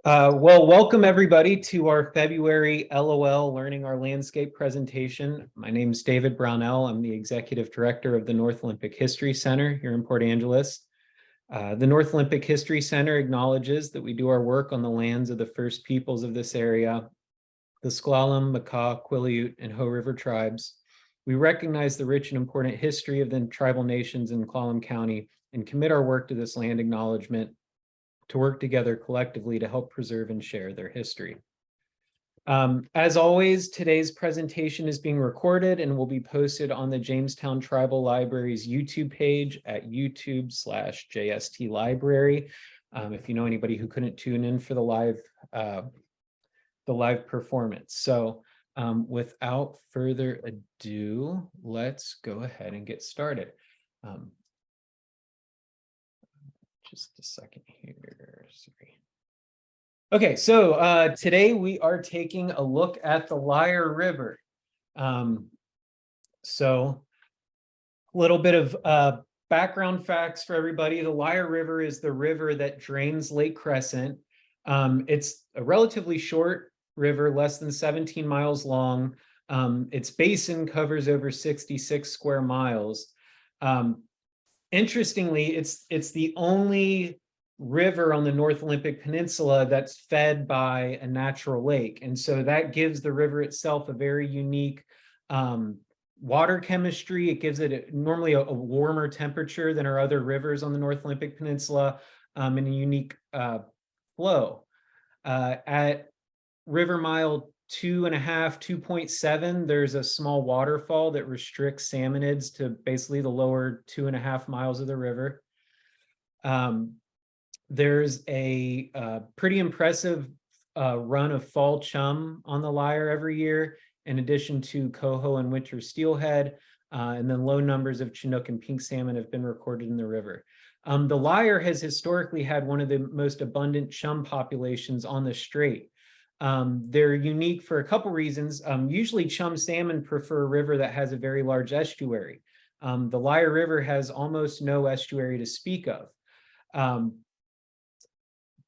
Well, welcome everybody to our February LOL Learning Our Landscape presentation. My name is David Brownell. I'm the Executive Director of the North Olympic History Center here in Port Angeles. The North Olympic History Center acknowledges that we do our work on the lands of the first peoples of this area, the S'Klallam, Makah, Quileute, and Hoh River tribes. We recognize the rich and important history of the tribal nations in S'Klallam County and commit our work to this land acknowledgement to work together collectively to help preserve and share their history. As always, today's presentation is being recorded and will be posted on the Jamestown Tribal Library's YouTube page at YouTube/JST Library. If you know anybody who couldn't tune in for the live performance. So without further ado, let's go ahead and get started. Just a second here, sorry. Okay, so today we are taking a look at the Lyre River. So a little bit of background facts for everybody. The Lyre River is the river that drains Lake Crescent. It's a relatively short river, less than 17 miles long. Its basin covers over 66 square miles. Interestingly, it's the only river on the North Olympic Peninsula that's fed by a natural lake. And so that gives the river itself a very unique water chemistry. It gives it normally a warmer temperature than our other rivers on the North Olympic Peninsula, and a unique flow. At river mile 2.7, there's a small waterfall that restricts salmonids to basically the lower 2.5 miles of the river. There's a pretty impressive run of fall chum on the Lyre every year, in addition to coho and winter steelhead, and then low numbers of Chinook and pink salmon have been recorded in the river. The Lyre has historically had one of the most abundant chum populations on the strait. They're unique for a couple reasons. Usually chum salmon prefer a river that has a very large estuary. The Lyre River has almost no estuary to speak of.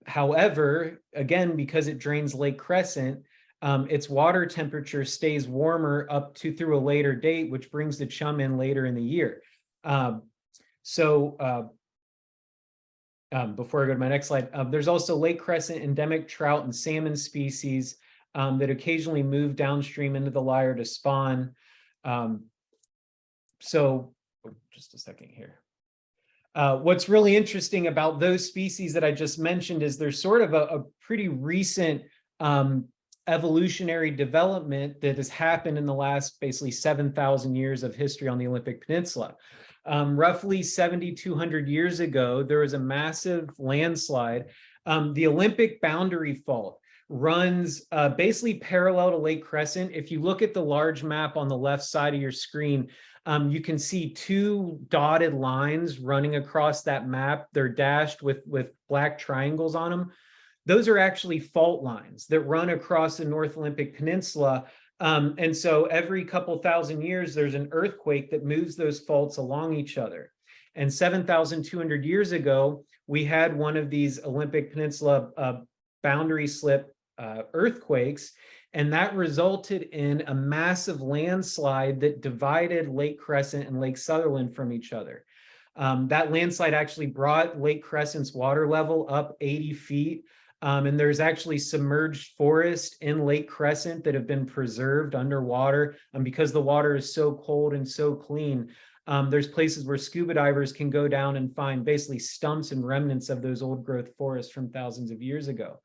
However, again, because it drains Lake Crescent, its water temperature stays warmer up to through a later date, which brings the chum in later in the year. Before I go to my next slide, there's also Lake Crescent endemic trout and salmon species that occasionally move downstream into the Lyre to spawn. Just a second here. What's really interesting about those species that I just mentioned is there's sort of a pretty recent evolutionary development that has happened in the last basically 7,000 years of history on the Olympic Peninsula. Roughly 7,200 years ago, there was a massive landslide. The Olympic boundary fault runs basically parallel to Lake Crescent. If you look at the large map on the left side of your screen, you can see two dotted lines running across that map. They're dashed with black triangles on them. Those are actually fault lines that run across the North Olympic Peninsula. And so every couple thousand years, there's an earthquake that moves those faults along each other. And 7,200 years ago, we had one of these Olympic Peninsula boundary slip earthquakes, and that resulted in a massive landslide that divided Lake Crescent and Lake Sutherland from each other. That landslide actually brought Lake Crescent's water level up 80 feet. And there's actually submerged forest in Lake Crescent that have been preserved underwater. Because the water is so cold and so clean, there's places where scuba divers can go down and find basically stumps and remnants of those old growth forests from thousands of years ago.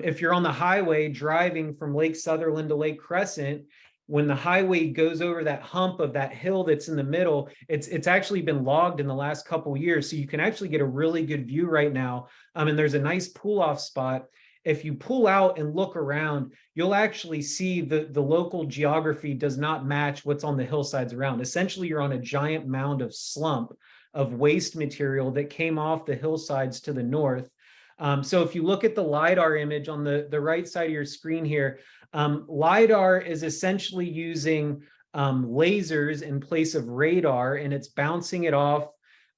If you're on the highway driving from Lake Sutherland to Lake Crescent, when the highway goes over that hump of that hill that's in the middle, it's actually been logged in the last couple of years. So you can actually get a really good view right now. And there's a nice pull off spot. If you pull out and look around, you'll actually see the local geography does not match what's on the hillsides around. Essentially, you're on a giant mound of slump of waste material that came off the hillsides to the north. So if you look at the LiDAR image on the right side of your screen here, LiDAR is essentially using lasers in place of radar, and it's bouncing it off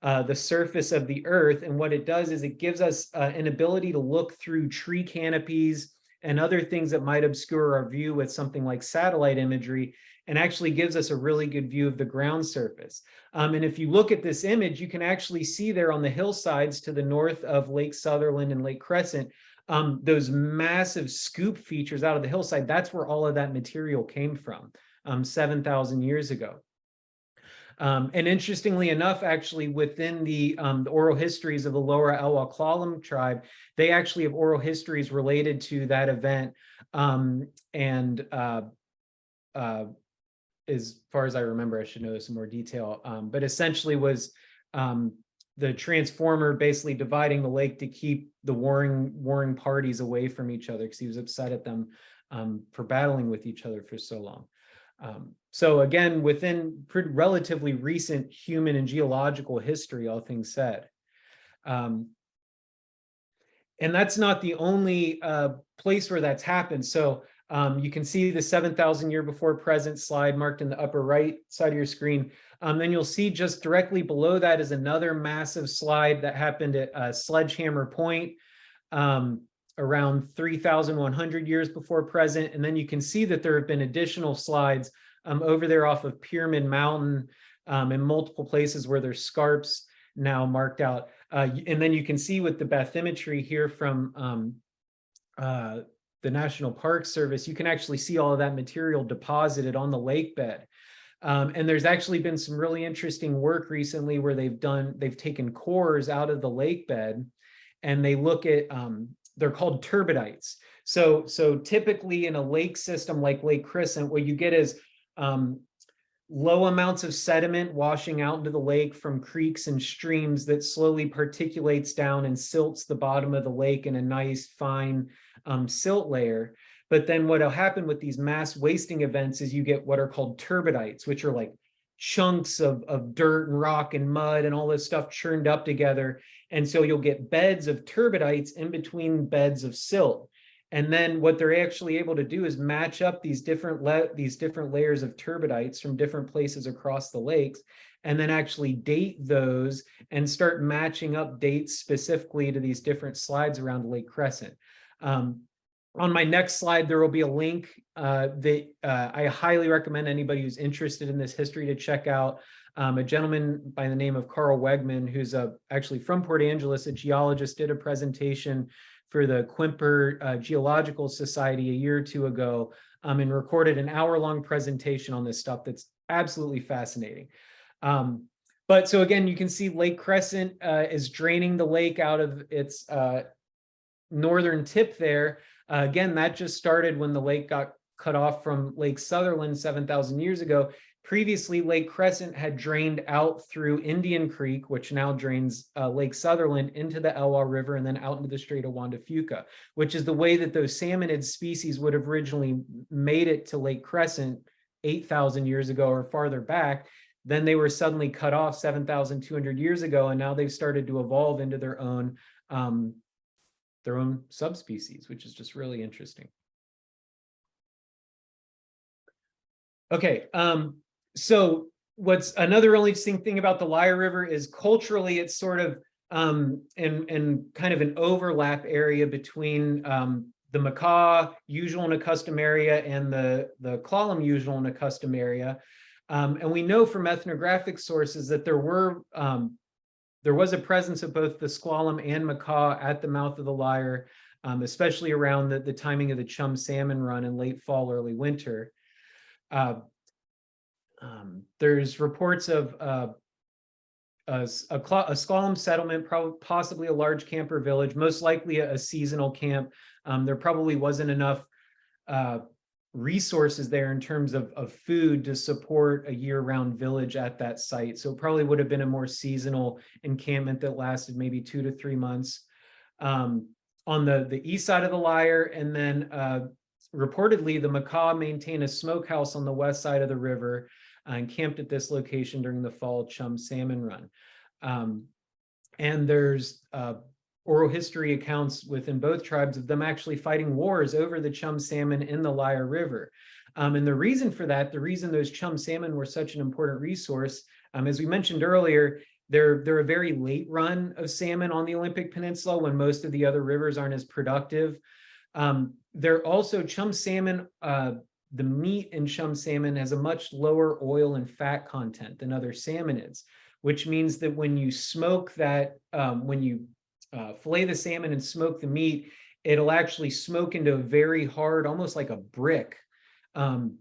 the surface of the earth. And what it does is it gives us an ability to look through tree canopies and other things that might obscure our view with something like satellite imagery, and actually gives us a really good view of the ground surface. And if you look at this image, you can actually see there on the hillsides to the north of Lake Sutherland and Lake Crescent, those massive scoop features out of the hillside. That's where all of that material came from 7,000 years ago. And interestingly enough, actually, within the oral histories of the Lower Elwha tribe, they actually have oral histories related to that event. As far as I remember, I should know this in more detail, but essentially was the transformer basically dividing the lake to keep the warring parties away from each other, because he was upset at them for battling with each other for so long. So again, within relatively recent human and geological history, all things said. And that's not the only place where that's happened. So you can see the 7,000 year before present slide marked in the upper right side of your screen. Then you'll see just directly below that is another massive slide that happened at Sledgehammer Point around 3,100 years before present. And then you can see that there have been additional slides over there off of Pyramid Mountain in multiple places where there's scarps now marked out. And then you can see with the bathymetry here from the National Park Service, you can actually see all of that material deposited on the lake bed. And there's actually been some really interesting work recently where they've taken cores out of the lake bed, and they look at, they're called turbidites. So typically in a lake system like Lake Crescent, what you get is low amounts of sediment washing out into the lake from creeks and streams that slowly particulates down and silts the bottom of the lake in a nice fine silt layer. But then what'll happen with these mass wasting events is you get what are called turbidites, which are like chunks of dirt and rock and mud and all this stuff churned up together. And so you'll get beds of turbidites in between beds of silt. And then what they're actually able to do is match up these different layers of turbidites from different places across the lakes, and then actually date those and start matching up dates specifically to these different slides around Lake Crescent. On my next slide, there will be a link that I highly recommend anybody who's interested in this history to check out. A gentleman by the name of Carl Wegman, who's actually from Port Angeles, a geologist, did a presentation for the Quimper Geological Society a year or two ago, and recorded an hour-long presentation on this stuff that's absolutely fascinating. But so again, you can see Lake Crescent is draining the lake out of its northern tip there. Again, that just started when the lake got cut off from Lake Sutherland 7,000 years ago. Previously, Lake Crescent had drained out through Indian Creek, which now drains Lake Sutherland, into the Elwha River and then out into the Strait of Juan de Fuca, which is the way that those salmonid species would have originally made it to Lake Crescent 8,000 years ago or farther back. Then they were suddenly cut off 7,200 years ago, and now they've started to evolve into their own subspecies, which is just really interesting. Okay, so what's another really interesting thing about the Lyre River is culturally it's sort of in kind of an overlap area between the Makah usual and accustomed area and the Klallam usual and accustomed area. And we know from ethnographic sources that there was a presence of both the Squallam and Makah at the mouth of the Lyre, especially around the timing of the chum salmon run in late fall, early winter. There's reports of a Squallam settlement, possibly a large camper village, most likely a seasonal camp. There probably wasn't enough resources there in terms of food to support a year-round village at that site. So it probably would have been a more seasonal encampment that lasted maybe 2 to 3 months. On the east side of the Lyre, and then reportedly the Makah maintain a smokehouse on the west side of the river and camped at this location during the fall chum salmon run. And there's oral history accounts within both tribes of them actually fighting wars over the chum salmon in the Lyre River. And the reason for that, the reason those chum salmon were such an important resource, as we mentioned earlier, they're a very late run of salmon on the Olympic Peninsula when most of the other rivers aren't as productive. They're also chum salmon. The meat in chum salmon has a much lower oil and fat content than other salmonids, which means that when you smoke that, when you fillet the salmon and smoke the meat, it'll actually smoke into a very hard, almost like a brick,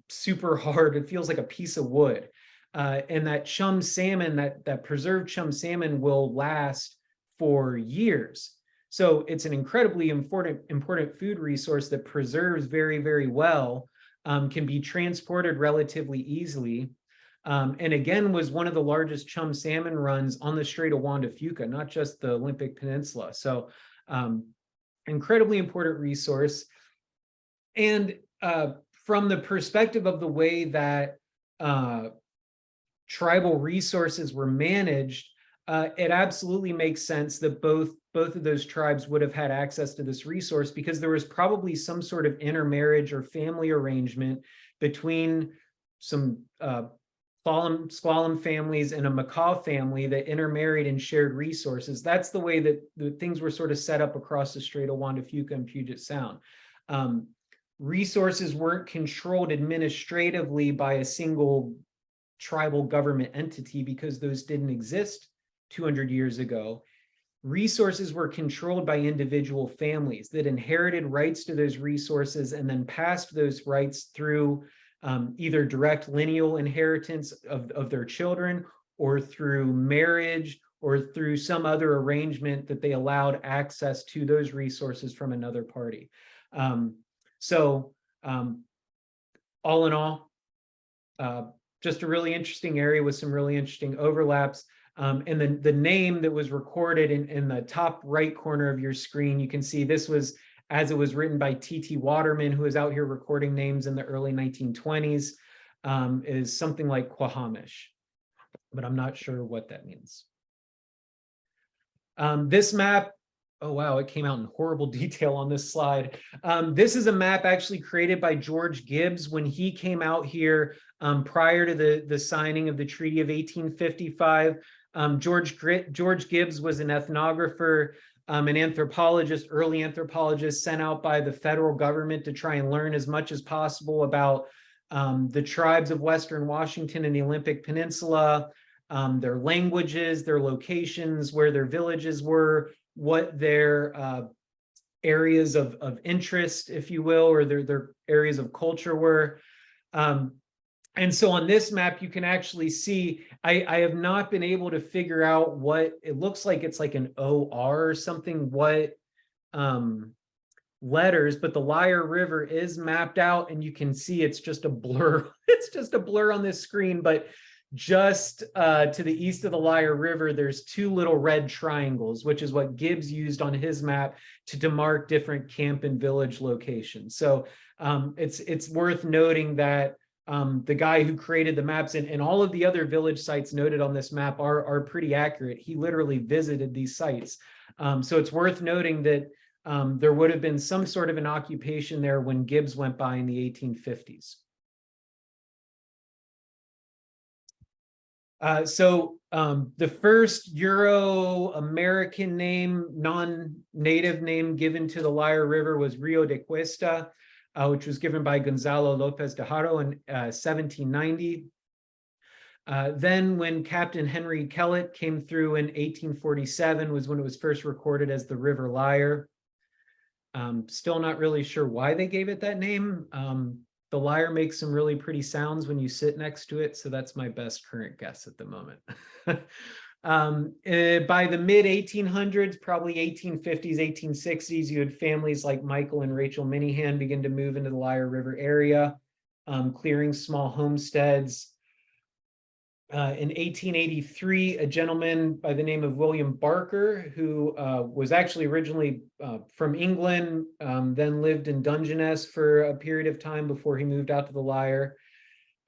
super hard. It feels like a piece of wood. And that chum salmon, that preserved chum salmon will last for years. So it's an incredibly important food resource that preserves very, very well, can be transported relatively easily. And again, was one of the largest chum salmon runs on the Strait of Juan de Fuca, not just the Olympic Peninsula. So incredibly important resource. And from the perspective of the way that tribal resources were managed, it absolutely makes sense that both of those tribes would have had access to this resource, because there was probably some sort of intermarriage or family arrangement between some Squalum families and a Macaw family that intermarried and shared resources. That's the way that the things were sort of set up across the Strait of Juan de Fuca and Puget Sound. Resources weren't controlled administratively by a single tribal government entity, because those didn't exist 200 years ago. Resources were controlled by individual families that inherited rights to those resources and then passed those rights through either direct lineal inheritance of their children, or through marriage, or through some other arrangement that they allowed access to those resources from another party. So all in all, just a really interesting area with some really interesting overlaps. And then the name that was recorded in the top right corner of your screen, you can see this was as it was written by T.T. Waterman, who was out here recording names in the early 1920s, is something like Quahamish, but I'm not sure what that means. This map, oh wow, it came out in horrible detail on this slide. This is a map actually created by George Gibbs when he came out here prior to the signing of the Treaty of 1855. George Gibbs was an ethnographer, an anthropologist, early anthropologist sent out by the federal government to try and learn as much as possible about the tribes of Western Washington and the Olympic Peninsula, their languages, their locations, where their villages were, what their areas of interest, if you will, or their areas of culture were. And so on this map, you can actually see, I have not been able to figure out what it looks like. It's like an OR or something, what letters, but the Lyre River is mapped out, and you can see it's just a blur. It's just a blur on this screen, but just to the east of the Lyre River, there's two little red triangles, which is what Gibbs used on his map to demark different camp and village locations. So it's worth noting that the guy who created the maps and all of the other village sites noted on this map are pretty accurate. He literally visited these sites. So it's worth noting that there would have been some sort of an occupation there when Gibbs went by in the 1850s. So the first Euro-American name, non-native name given to the Lyre River was Rio de Cuesta, which was given by Gonzalo Lopez de Haro in 1790. Then when Captain Henry Kellett came through in 1847 was when it was first recorded as the River Lyre. Still not really sure why they gave it that name. The lyre makes some really pretty sounds when you sit next to it, so that's my best current guess at the moment. By the mid-1800s, probably 1850s, 1860s, you had families like Michael and Rachel Minihan begin to move into the Lyre River area, clearing small homesteads. In 1883, a gentleman by the name of William Barker, who was actually originally from England, then lived in Dungeness for a period of time before he moved out to the Lyre.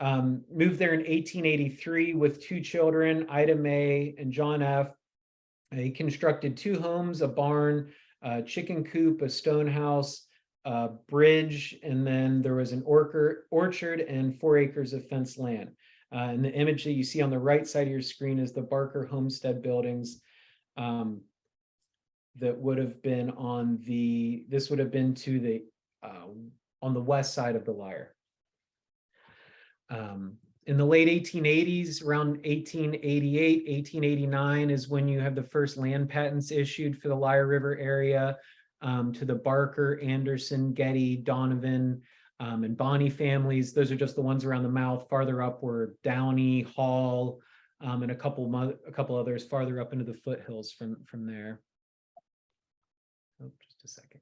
Moved there in 1883 with two children, Ida May and John F. He constructed two homes, a barn, a chicken coop, a stone house, a bridge, and then there was an orchard and 4 acres of fenced land. And the image that you see on the right side of your screen is the Barker Homestead buildings that would have been on this would have been to the on the west side of the Lyre. In the late 1880s, around 1888, 1889 is when you have the first land patents issued for the Lyre River area to the Barker, Anderson, Getty, Donovan, and Bonney families. Those are just the ones around the mouth. Farther up were Downey, Hall, and a couple others farther up into the foothills from there. Oh, just a second.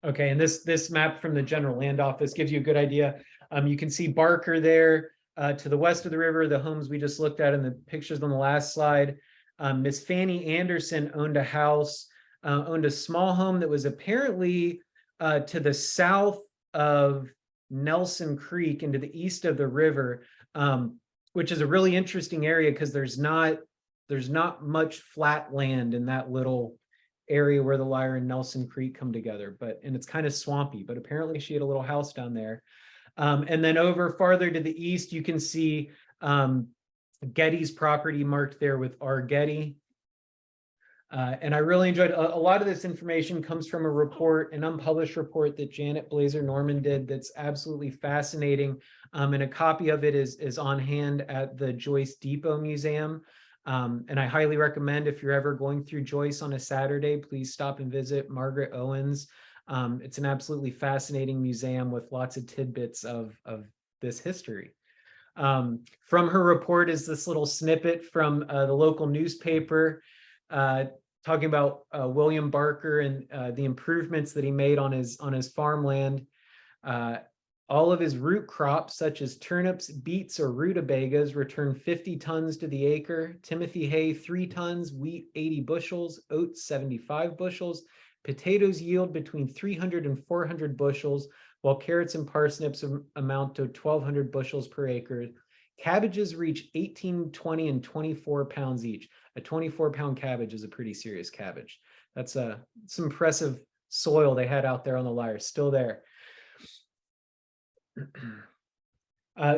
Okay, and this map from the General Land Office gives you a good idea. You can see Barker there to the west of the river, the homes we just looked at in the pictures on the last slide. Miss Fanny Anderson owned a house, owned a small home that was apparently to the south of Nelson Creek and to the east of the river, which is a really interesting area because there's not much flat land in that little area where the Lyre and Nelson Creek come together, and it's kind of swampy, but apparently she had a little house down there. And then over farther to the east, you can see Getty's property marked there with R. Getty. And I really enjoyed a lot of this information comes from a report, an unpublished report that Janet Blazer Norman did that's absolutely fascinating. And a copy of it is on hand at the Joyce Depot Museum. And I highly recommend if you're ever going through Joyce on a Saturday, please stop and visit Margaret Owens. It's an absolutely fascinating museum with lots of tidbits of this history. From her report is this little snippet from the local newspaper talking about William Barker and the improvements that he made on his farmland. All of his root crops, such as turnips, beets, or rutabagas, return 50 tons to the acre. Timothy hay, 3 tons, wheat, 80 bushels, oats, 75 bushels. Potatoes yield between 300 and 400 bushels, while carrots and parsnips amount to 1,200 bushels per acre. Cabbages reach 18, 20, and 24 pounds each. A 24-pound cabbage is a pretty serious cabbage. That's some impressive soil they had out there on the Lyre, still there.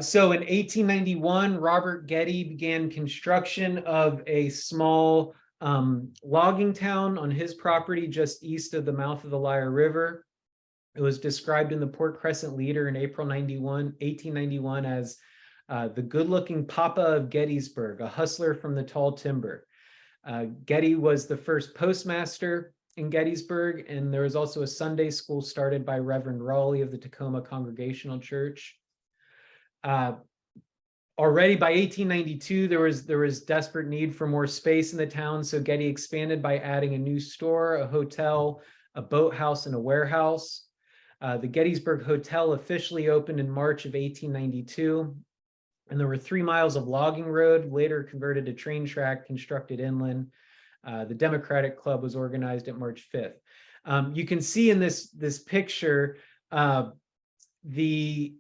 So in 1891, Robert Getty began construction of a small logging town on his property just east of the mouth of the Lyre River. It was described in the Port Crescent Leader in April 1891 as the good-looking Papa of Gettysburg, a hustler from the tall timber. Getty was the first postmaster in Gettysburg, and there was also a Sunday school started by Reverend Raleigh of the Tacoma Congregational Church. Already by 1892, there was desperate need for more space in the town, so Getty expanded by adding a new store, a hotel, a boathouse, and a warehouse. The Gettysburg Hotel officially opened in March of 1892, and there were 3 miles of logging road, later converted to train track, constructed inland. The Democratic Club was organized at March 5th. You can see in this picture, the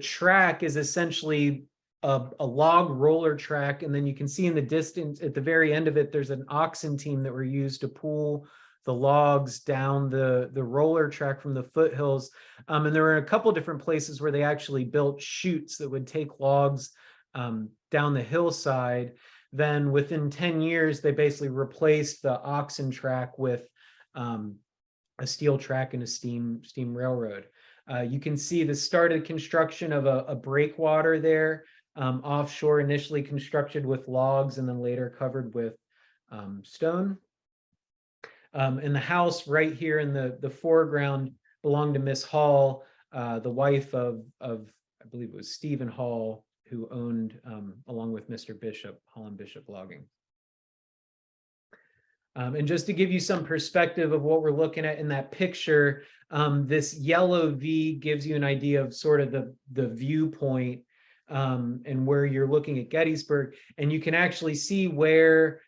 track is essentially a log roller track, and then you can see in the distance at the very end of it, there's an oxen team that were used to pull the logs down the roller track from the foothills. And there were a couple different places where they actually built chutes that would take logs down the hillside. Then within 10 years, they basically replaced the oxen track with a steel track and a steam railroad. You can see the started construction of a breakwater there, offshore, initially constructed with logs and then later covered with stone. And the house right here in the foreground belonged to Miss Hall, the wife of I believe it was Stephen Hall, who owned, along with Mr. Bishop, Holland Bishop Logging. And just to give you some perspective of what we're looking at in that picture, this yellow V gives you an idea of sort of the viewpoint and where you're looking at Gettysburg. And you can actually see where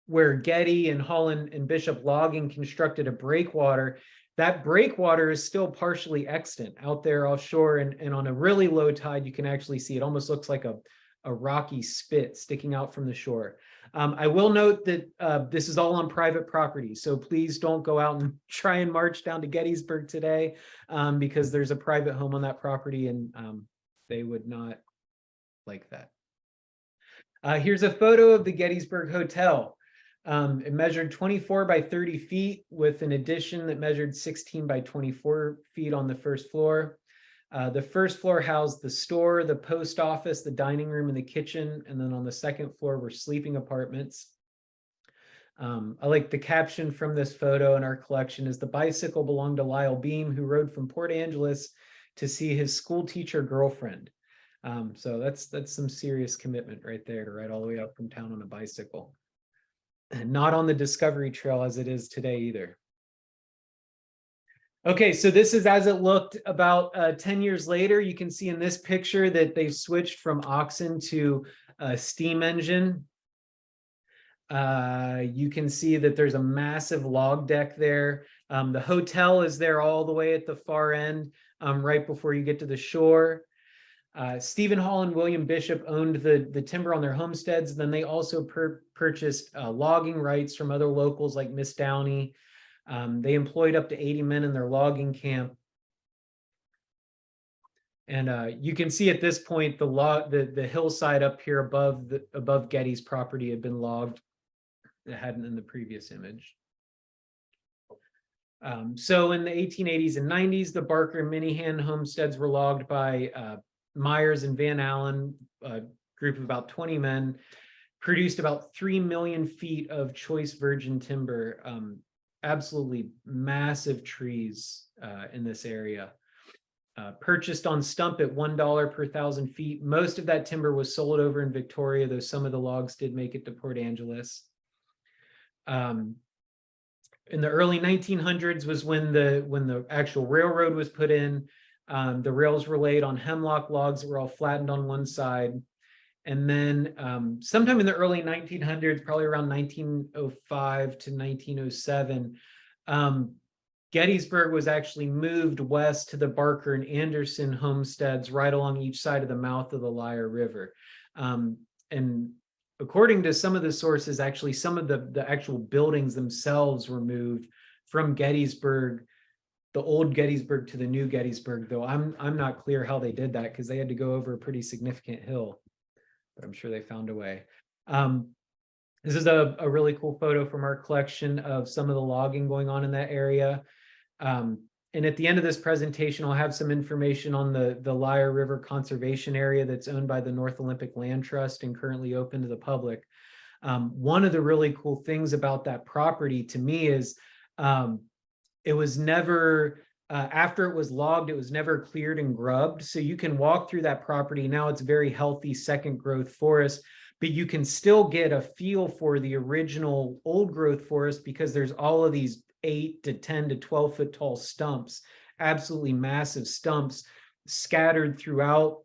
Getty and Holland and Bishop Logging constructed a breakwater. That breakwater is still partially extant out there offshore, and on a really low tide, you can actually see it almost looks like a rocky spit sticking out from the shore. I will note that this is all on private property, so please don't go out and try and march down to Gettysburg today because there's a private home on that property, and They would not like that. Here's a photo of the Gettysburg Hotel. It measured 24 by 30 feet with an addition that measured 16 by 24 feet on the first floor. The first floor housed the store, the post office, the dining room, and the kitchen. And then on the second floor were sleeping apartments. I like the caption from this photo in our collection is the bicycle belonged to Lyle Beam, who rode from Port Angeles to see his school teacher girlfriend. So that's some serious commitment right there to ride all the way up from town on a bicycle. And not on the Discovery Trail as it is today either. Okay, so this is as it looked about 10 years later. You can see in this picture that they've switched from oxen to a steam engine. You can see that there's a massive log deck there. The hotel is there all the way at the far end, right before you get to the shore. Stephen Hall and William Bishop owned the timber on their homesteads. Then they also purchased logging rights from other locals like Miss Downey. They employed up to 80 men in their logging camp. And you can see at this point the hillside up here above Getty's property had been logged. It hadn't in the previous image. So in the 1880s and 90s, the Barker and Minihan homesteads were logged by Myers and Van Allen, a group of about 20 men, produced about 3 million feet of choice virgin timber. Absolutely massive trees in this area. Purchased on stump at $1 per 1,000 feet. Most of that timber was sold over in Victoria, though some of the logs did make it to Port Angeles. In the early 1900s was when the actual railroad was put in. The rails were laid on hemlock logs that were all flattened on one side. And then sometime in the early 1900s, probably around 1905 to 1907, Gettysburg was actually moved west to the Barker and Anderson homesteads right along each side of the mouth of the Lyre River. And according to some of the sources, actually some of the actual buildings themselves were moved from Gettysburg, the old Gettysburg, to the new Gettysburg, though I'm not clear how they did that because they had to go over a pretty significant hill, but I'm sure they found a way. This is a really cool photo from our collection of some of the logging going on in that area. And at the end of this presentation, I'll have some information on the Lyre River Conservation Area that's owned by the North Olympic Land Trust and currently open to the public. One of the really cool things about that property to me is it was never, after it was logged, it was never cleared and grubbed. So you can walk through that property. Now it's very healthy second growth forest, but you can still get a feel for the original old growth forest because there's all of these 8 to 10 to 12 foot tall stumps, absolutely massive stumps scattered throughout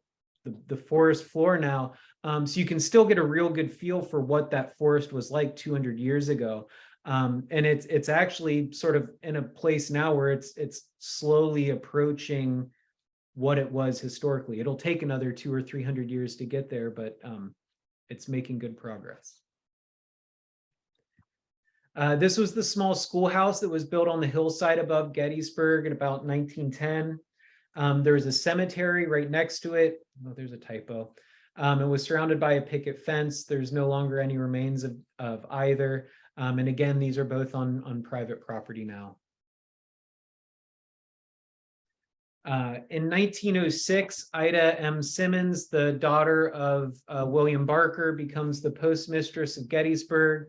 the forest floor now. So you can still get a real good feel for what that forest was like 200 years ago. And it's actually sort of in a place now where it's slowly approaching what it was historically. It'll take another 200 or 300 years to get there, but it's making good progress. This was the small schoolhouse that was built on the hillside above Gettysburg in about 1910. There's a cemetery right next to it. Oh, there's a typo. It was surrounded by a picket fence. There's no longer any remains of either. And again, these are both on private property now. In 1906, Ida M. Simmons, the daughter of William Barker, becomes the postmistress of Gettysburg.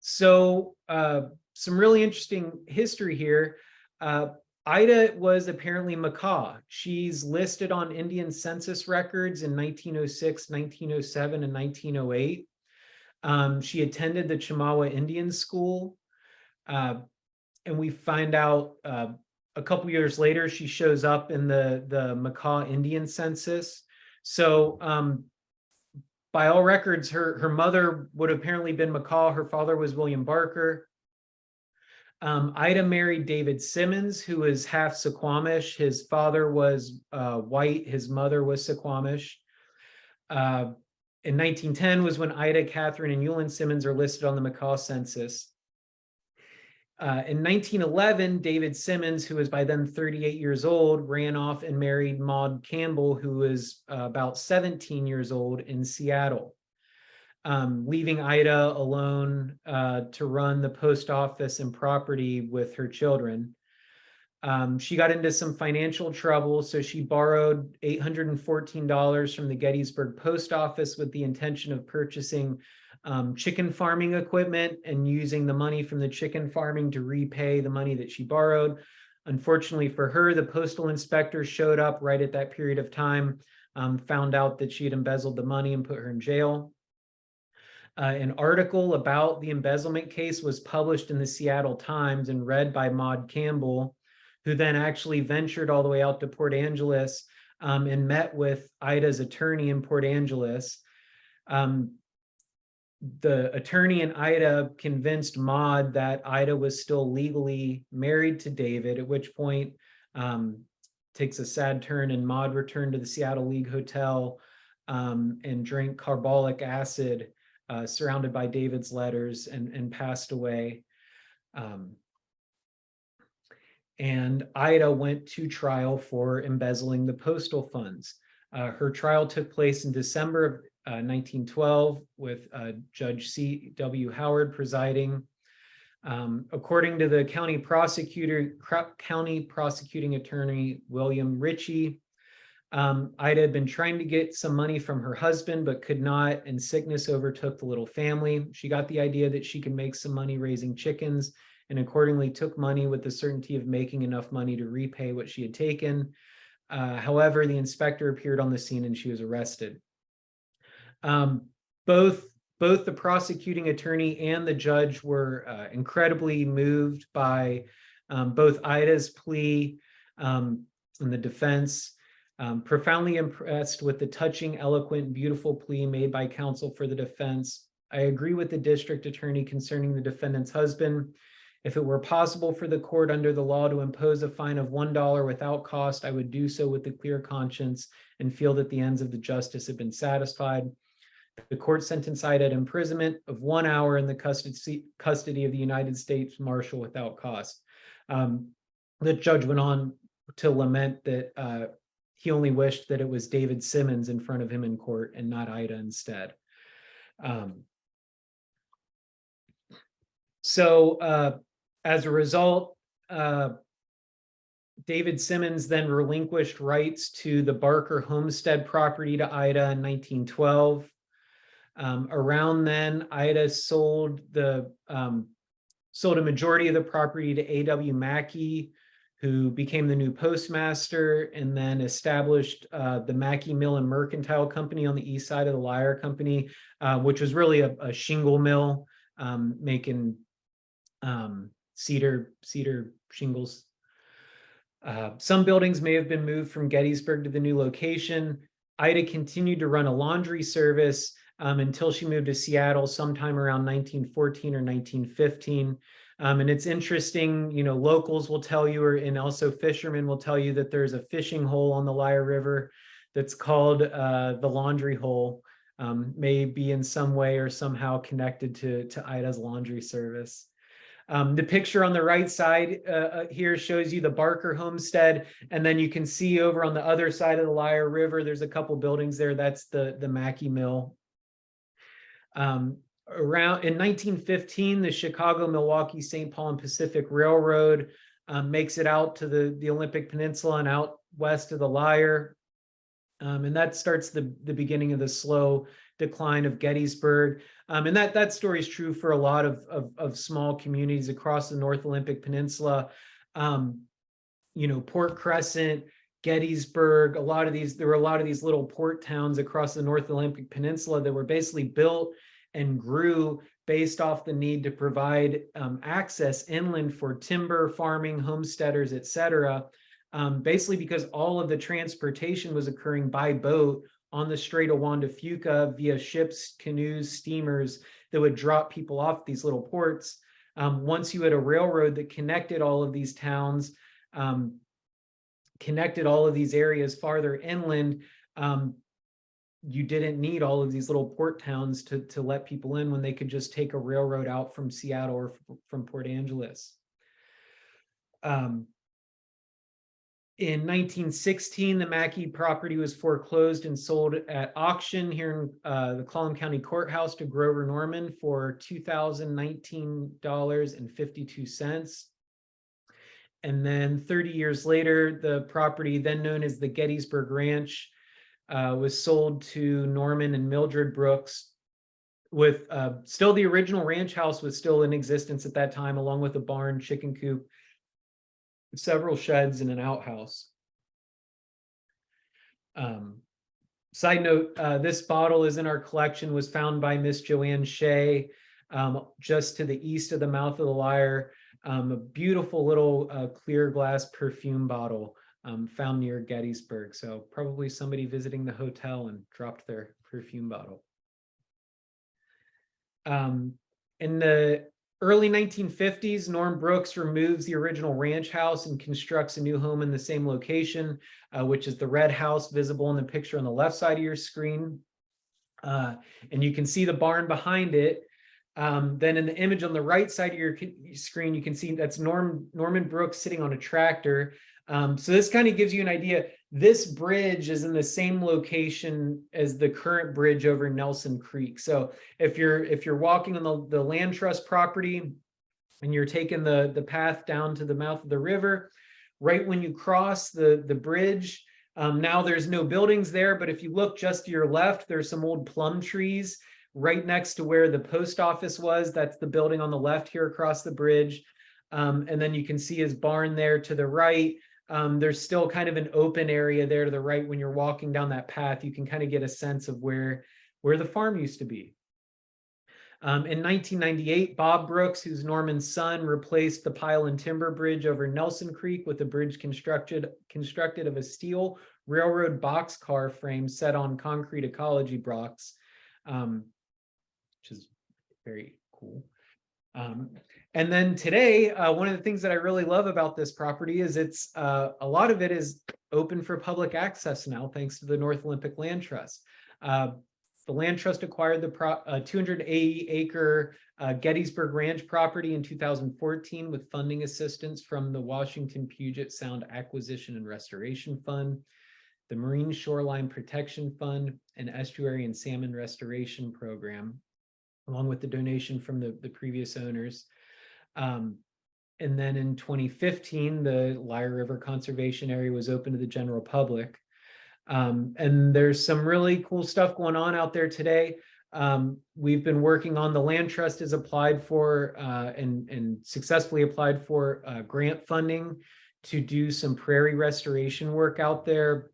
So some really interesting history here. Ida was apparently Makah. She's listed on Indian census records in 1906, 1907, and 1908. She attended the Chamawa Indian School. And we find out a couple years later, she shows up in the Makah Indian census. So by all records, her mother would have apparently been Makah. Her father was William Barker. Ida married David Simmons, who is half Suquamish. His father was white. His mother was Suquamish. In 1910 was when Ida, Catherine, and Eulin Simmons are listed on the Makah census. In 1911, David Simmons, who was by then 38 years old, ran off and married Maud Campbell, who was about 17 years old in Seattle, leaving Ida alone to run the post office and property with her children. She got into some financial trouble, so she borrowed $814 from the Gettysburg post office with the intention of purchasing chicken farming equipment and using the money from the chicken farming to repay the money that she borrowed. Unfortunately for her, the postal inspector showed up right at that period of time, found out that she had embezzled the money and put her in jail. An article about the embezzlement case was published in the Seattle Times and read by Maud Campbell, who then actually ventured all the way out to Port Angeles and met with Ida's attorney in Port Angeles. The attorney and Ida convinced Maud that Ida was still legally married to David, at which point takes a sad turn, and Maud returned to the Seattle League Hotel and drank carbolic acid surrounded by David's letters and passed away. And Ida went to trial for embezzling the postal funds. Her trial took place in December of 1912 with Judge C.W. Howard presiding. According to the county prosecuting attorney, William Ritchie, Ida had been trying to get some money from her husband, but could not, and sickness overtook the little family. She got the idea that she could make some money raising chickens, and accordingly took money with the certainty of making enough money to repay what she had taken. However, the inspector appeared on the scene and she was arrested. Both the prosecuting attorney and the judge were incredibly moved by both Ida's plea and the defense, profoundly impressed with the touching, eloquent, beautiful plea made by counsel for the defense. I agree with the district attorney concerning the defendant's husband. If it were possible for the court under the law to impose a fine of $1 without cost, I would do so with a clear conscience and feel that the ends of the justice have been satisfied. The court sentenced Ida to imprisonment of 1 hour in the custody of the United States Marshal without cost. The judge went on to lament that he only wished that it was David Simmons in front of him in court and not Ida instead. As a result, David Simmons then relinquished rights to the Barker homestead property to Ida in 1912. Around then, Ida sold a majority of the property to A.W. Mackey, who became the new postmaster, and then established the Mackey Mill and Mercantile Company on the east side of the Lyre Company, which was really a shingle mill making cedar shingles. Some buildings may have been moved from Gettysburg to the new location. Ida continued to run a laundry service until she moved to Seattle sometime around 1914 or 1915. And it's interesting, locals will tell you, and also fishermen will tell you, that there's a fishing hole on the Lyre River that's called the Laundry Hole, may be in some way or somehow connected to Ida's laundry service. The picture on the right side here shows you the Barker homestead, and then you can see over on the other side of the Lyre River, there's a couple buildings there. That's the Mackey Mill. Around in 1915, the Chicago, Milwaukee, St. Paul, and Pacific Railroad makes it out to the Olympic Peninsula and out west of the Lyre. And that starts the beginning of the slow decline of Gettysburg. And that story is true for a lot of small communities across the North Olympic Peninsula. Port Crescent, Gettysburg, there were a lot of these little port towns across the North Olympic Peninsula that were basically built and grew based off the need to provide access inland for timber, farming, homesteaders, etc. Basically because all of the transportation was occurring by boat on the Strait of Juan de Fuca via ships, canoes, steamers that would drop people off these little ports. Once you had a railroad that connected all of these towns, connected all of these areas farther inland, you didn't need all of these little port towns to let people in when they could just take a railroad out from Seattle or from Port Angeles. In 1916, the Mackey property was foreclosed and sold at auction here in the Clallam County Courthouse to Grover Norman for $2,019.52. And then 30 years later, the property, then known as the Gettysburg Ranch, was sold to Norman and Mildred Brooks, with still the original ranch house was still in existence at that time, along with a barn, chicken coop, several sheds, and an outhouse. Side note, this bottle is in our collection, was found by Miss Joanne Shea, just to the east of the mouth of the Lyre. A beautiful little clear glass perfume bottle found near Gettysburg. So probably somebody visiting the hotel and dropped their perfume bottle. In the early 1950s, Norm Brooks removes the original ranch house and constructs a new home in the same location, which is the red house visible in the picture on the left side of your screen. And you can see the barn behind it. Then in the image on the right side of your screen, you can see that's Norman Brooks sitting on a tractor. So this kind of gives you an idea. This bridge is in the same location as the current bridge over Nelson Creek. So if you're walking on the land trust property and you're taking the path down to the mouth of the river, right when you cross the bridge, now there's no buildings there, but if you look just to your left, there's some old plum trees right next to where the post office was. That's the building on the left here across the bridge. And then you can see his barn there to the right. There's still kind of an open area there to the right. When you're walking down that path, you can kind of get a sense of where the farm used to be. In 1998, Bob Brooks, who's Norman's son, replaced the pile and timber bridge over Nelson Creek with a bridge constructed of a steel railroad boxcar frame set on concrete Ecology blocks, which is very cool. And then today, one of the things that I really love about this property is it's a lot of it is open for public access now, thanks to the North Olympic Land Trust. The Land Trust acquired the 280-acre Gettysburg Ranch property in 2014 with funding assistance from the Washington Puget Sound Acquisition and Restoration Fund, the Marine Shoreline Protection Fund, and Estuary and Salmon Restoration Program, along with the donation from the previous owners. And then in 2015, the Lyre River Conservation Area was open to the general public. And there's some really cool stuff going on out there today. We've been working on, the Land Trust has applied for and successfully applied for grant funding to do some prairie restoration work out there.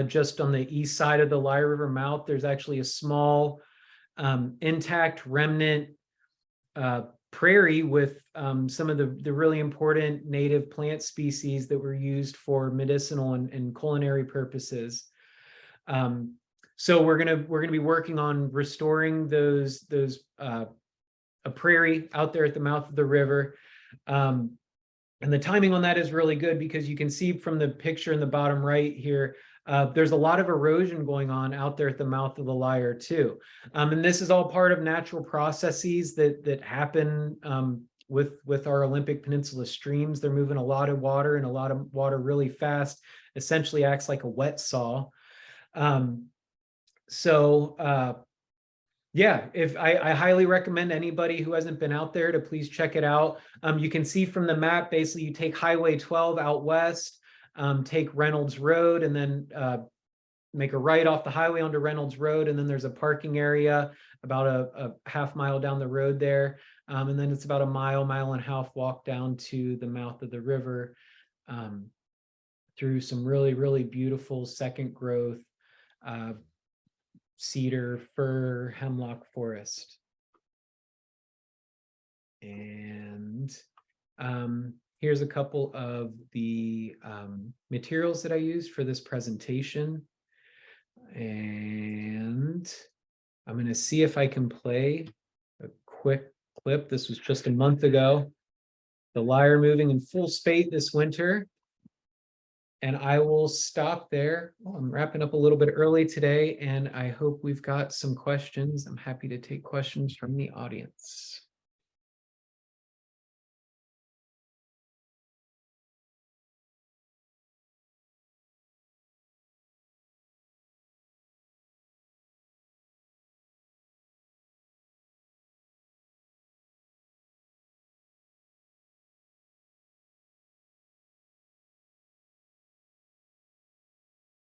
Just on the east side of the Lyre River mouth, there's actually a small intact remnant prairie with some of the really important native plant species that were used for medicinal and culinary purposes. So we're gonna be working on restoring those a prairie out there at the mouth of the river. And the timing on that is really good because you can see from the picture in the bottom right here, there's a lot of erosion going on out there at the mouth of the Lyre too. And this is all part of natural processes that happen with our Olympic Peninsula streams. They're moving a lot of water and a lot of water really fast, essentially acts like a wet saw. Yeah, I highly recommend anybody who hasn't been out there to please check it out. You can see from the map, basically you take Highway 12 out west, take Reynolds Road, and then make a right off the highway onto Reynolds Road, and then there's a parking area about a half mile down the road there, and then it's about a mile and a half walk down to the mouth of the river, through some really beautiful second growth cedar, fir, hemlock forest. And here's a couple of the materials that I used for this presentation. And I'm going to see if I can play a quick clip. This was just a month ago. The Lyre moving in full spate this winter. And I will stop there. I'm wrapping up a little bit early today, and I hope we've got some questions. I'm happy to take questions from the audience.